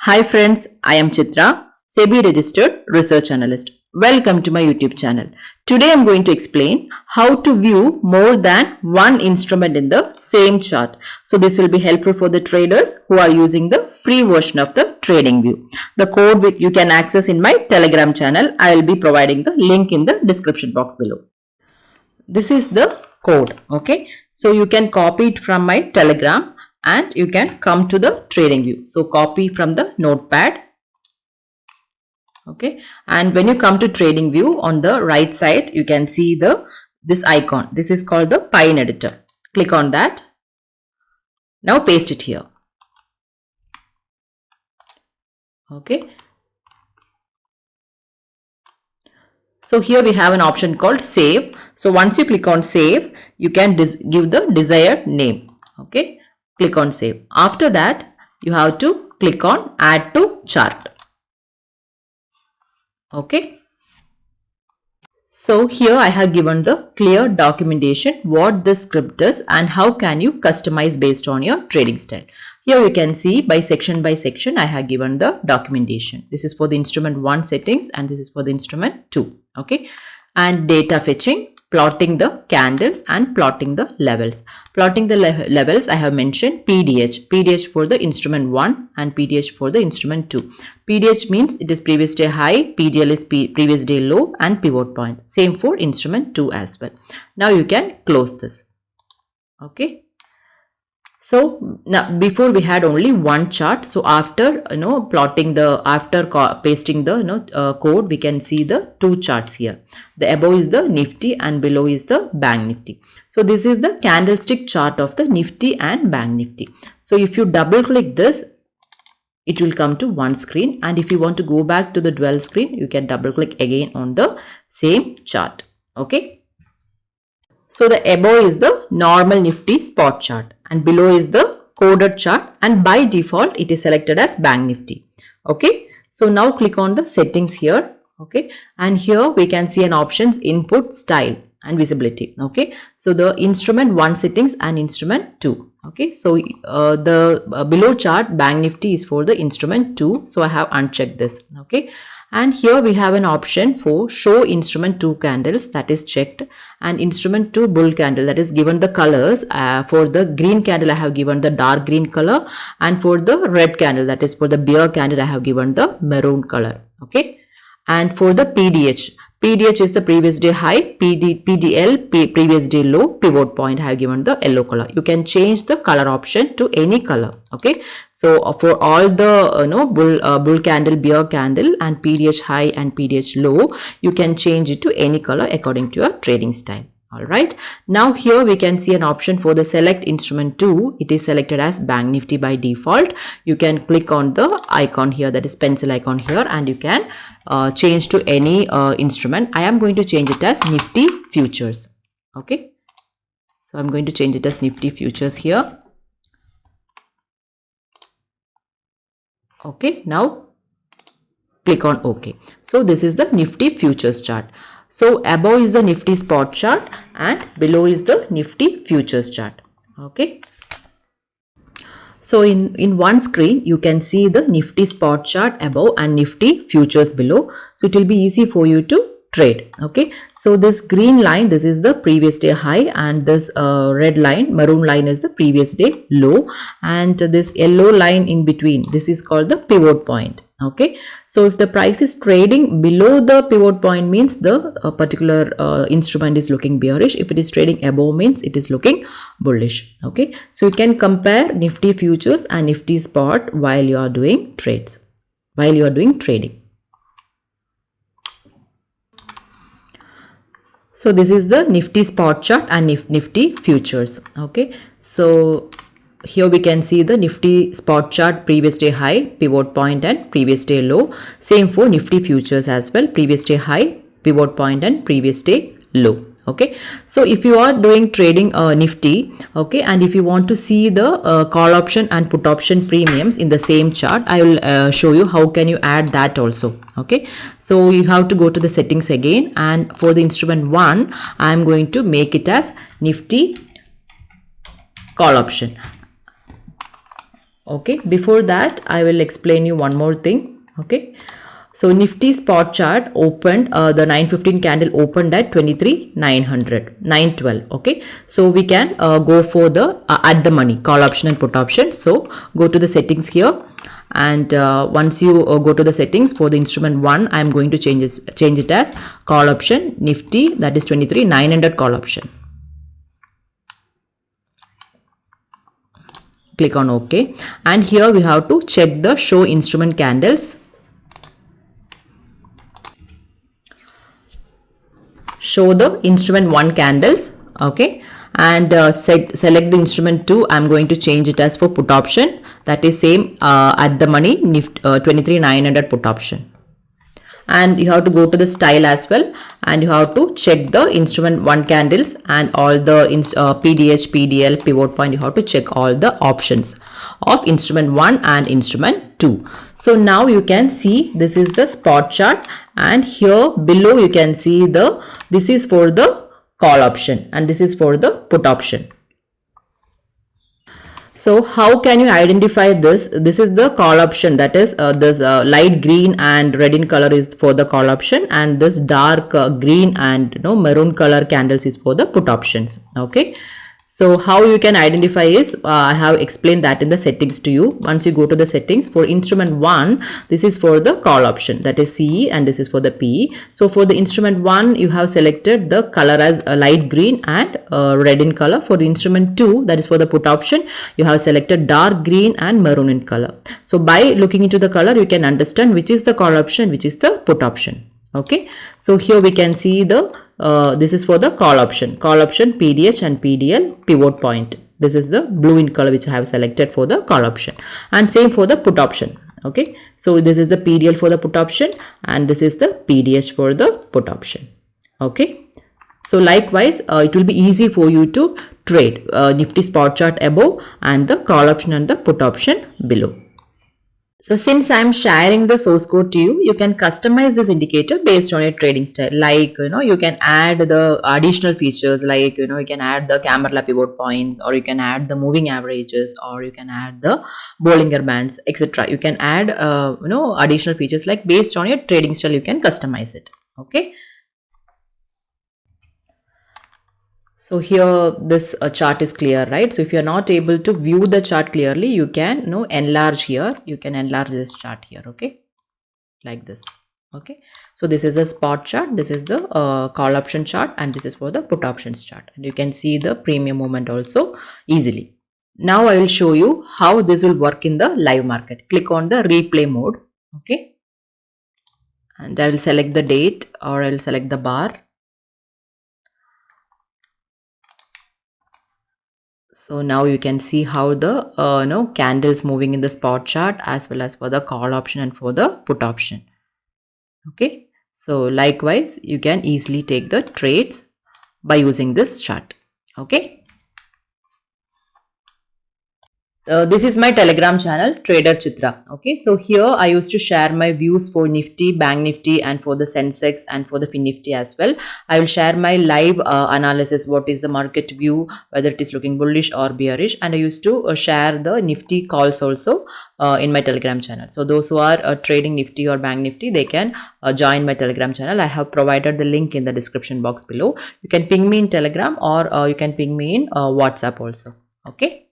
Hi friends, I am Chitra, SEBI-registered research analyst. Welcome to my YouTube channel. Today I am going to explain how to view more than one instrument in the same chart. So this will be helpful for the traders who are using the free version of the TradingView. The code which you can access in my Telegram channel. I will be providing the link in the description box below. This is the code. Okay, so you can copy it from my Telegram and you can come to the TradingView. So copy from the notepad. Okay, and when you come to TradingView, on the right side you can see this icon. This is called the Pine editor. Click on that. Now paste it here. Okay, so here we have an option called save. So once you click on save, you can give the desired name. Okay, click on save. After that, you have to click on add to chart. Okay, so here I have given the clear documentation what this script does and how can you customize based on your trading style. Here you can see by section I have given the documentation. This is for the instrument 1 settings and this is for the instrument 2. Okay, and data fetching, plotting the candles and plotting the levels. Plotting the levels, I have mentioned PDH for the instrument 1 and PDH for the instrument 2. PDH means it is previous day high, PDL is previous day low and pivot points. Same for instrument 2 as well. Now you can close this. Okay. So now before we had only one chart. So after pasting the code, we can see the two charts here. The above is the Nifty and below is the Bank Nifty. So this is the candlestick chart of the Nifty and Bank Nifty. So if you double click this, it will come to one screen, and if you want to go back to the dual screen, you can double click again on the same chart. Okay. So the above is the normal Nifty spot chart and below is the coded chart, and by default it is selected as Bank Nifty. Okay, so now click on the settings here. Okay, and here we can see an options input, style and visibility. Okay, so the instrument 1 settings and instrument 2. Okay, so the below chart Bank Nifty is for the instrument 2, so I have unchecked this. Okay, and here we have an option for show instrument 2 candles, that is checked, and instrument 2 bull candle, that is given the colors. For the green candle I have given the dark green color, and for the red candle, that is for the bear candle, I have given the maroon color. Okay, and for the PDH is the previous day high, PDL previous day low, pivot point I have given the yellow color. You can change the color option to any color. Okay, so for all the bull candle, bear candle and PDH high and PDH low, you can change it to any color according to your trading style. Alright, now here we can see an option for the select instrument 2. It is selected as Bank Nifty by default. You can click on the icon here, that is pencil icon here, and you can change to any instrument. I am going to change it as Nifty futures. Okay, so I'm going to change it as Nifty futures here. Okay, now click on OK. So this is the Nifty futures chart. So above is the Nifty spot chart and below is the Nifty futures chart. Okay. So in one screen, you can see the Nifty spot chart above and Nifty futures below. So it will be easy for you to trade. Okay, so this green line, this is the previous day high, and this red line, maroon line, is the previous day low, and this yellow line in between, this is called the pivot point. Okay, so if the price is trading below the pivot point, means the particular instrument is looking bearish. If it is trading above, means it is looking bullish. Okay, so you can compare Nifty futures and Nifty spot while you are doing trades, while you are doing trading. So this is the Nifty spot chart and Nifty futures. Okay, so here we can see the Nifty spot chart, previous day high, pivot point and previous day low. Same for Nifty futures as well, previous day high, pivot point and previous day low. Okay, so if you are doing trading Nifty, okay, and if you want to see the call option and put option premiums in the same chart, I will show you how can you add that also. Okay, so you have to go to the settings again, and for the instrument 1, I am going to make it as Nifty call option. Okay, before that I will explain you one more thing. Okay, so Nifty spot chart opened, the 915 candle opened at 23,900, 912. Okay, so we can go for the at the money call option and put option. So go to the settings here, and once you go to the settings for the instrument 1, I am going to change it as call option Nifty, that is 23,900 call option. Click on OK, and here we have to check the show instrument candles. Show the instrument 1 candles. Okay, and select the instrument 2. I'm going to change it as for put option, that is same at the money Nifty 23,900 put option. And you have to go to the style as well, and you have to check the instrument 1 candles and all the PDH, PDL, pivot point. You have to check all the options of instrument 1 and instrument 2. So now you can see this is the spot chart, and here below you can see this is for the call option and this is for the put option. So how can you identify this? This is the call option, that is this light green and red in color is for the call option, and this dark green and maroon color candles is for the put options. Okay, so how you can identify is I have explained that in the settings to you. Once you go to the settings for instrument 1, this is for the call option, that is CE, and this is for the PE. So for the instrument 1, you have selected the color as light green and red in color. For the instrument 2, that is for the put option, you have selected dark green and maroon in color. So by looking into the color, you can understand which is the call option, which is the put option. Okay, so here we can see the this is for the call option PDH and PDL pivot point. This is the blue in color which I have selected for the call option, and same for the put option. Okay, so this is the PDL for the put option and this is the PDH for the put option. Okay, so likewise it will be easy for you to trade Nifty spot chart above and the call option and the put option below. So since I am sharing the source code to you, you can customize this indicator based on your trading style. Like, you can add the additional features, like, you can add the camera pivot points, or you can add the moving averages, or you can add the Bollinger Bands, etc. You can add, additional features, like based on your trading style, you can customize it. Okay. So here this chart is clear, right? So if you are not able to view the chart clearly, you can enlarge here. You can enlarge this chart here, okay? Like this, okay? So this is a spot chart, this is the call option chart, and this is for the put options chart. And you can see the premium movement also easily. Now I will show you how this will work in the live market. Click on the replay mode, okay? And I will select the date, or I will select the bar. So now you can see how the candles moving in the spot chart, as well as for the call option and for the put option. Okay, so likewise you can easily take the trades by using this chart. Okay. This is my Telegram channel, Trader Chitra. Okay, so here I used to share my views for Nifty, Bank Nifty, and for the Sensex and for the Fin Nifty as well. I will share my live analysis, what is the market view, whether it is looking bullish or bearish, and I used to share the Nifty calls also in my Telegram channel. So those who are trading Nifty or Bank Nifty, they can join my Telegram channel. I have provided the link in the description box below. You can ping me in Telegram, or you can ping me in WhatsApp also. Okay.